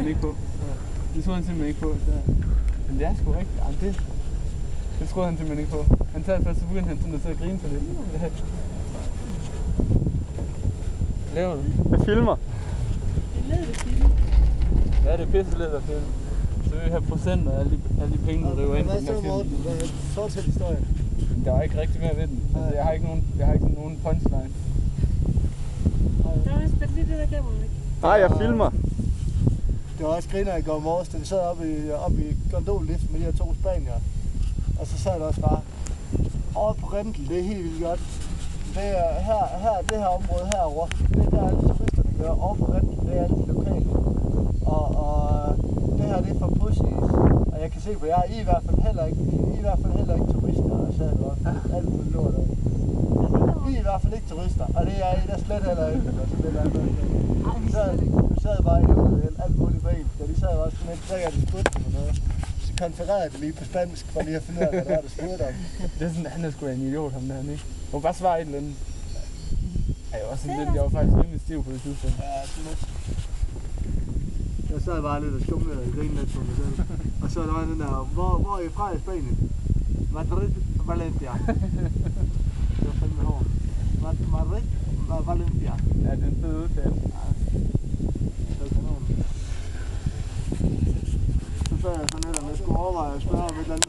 ikke på. Det troede han simpelthen ikke på. Så. Men det er sgu rigtigt. Jamen, det troede han simpelthen ikke på. Han tager først, så begyndte han sådan at sidde og grine for det. Laver du? Jeg filmer. Det er ledet at filme. Ja, det er pisse ledet at filme. Så vil vi have procenter af alle de penge, der river ind på den her film. Fortæl historien. Der var ikke rigtig mere ved den. Altså, jeg har ikke sådan nogen punchline. Der er spændt lige det der kamera væk. Nej, jeg filmer. Det var også griner i går morges, da vi sad oppe i gondolliften med de her 2 spaniere. Og så sad der også bare, over på Rentel, det er helt vildt godt. Det er det her område herovre, det er der alle turisterne gør. Over på Rentel, det er alle de lokale. Og det her, det er for pussies. Og jeg kan se på jer, I er i hvert fald heller ikke turister, og så er det også alt for lort af. I er i hvert fald ikke turister, og det er I da slet heller ikke. Du sad bare i øvrigt alt muligt på en, og de sad også sådan lidt sikkert i spurgte på noget. Så konfererede det lige på spansk, for lige at finde ud af, hvad det var, der spurgte om. Det er sådan, han er sgu da en idiot, ham der, han ikke? Du må bare svare et eller andet. Jeg var faktisk rimelig stiv på det tidspunkt. Ja, sådan lidt. Jeg sad bare lidt og skumlede og grinede lidt på mig selv. Og så der var den der, hvor er I fra i Spanien? Madrid, Valencia. Det var fandme hårdt. Madrid, Valencia. Ja, det er en fed udtale. Det var kanon. Så sad jeg sådan lidt, om jeg skulle overveje at spørge om et eller andet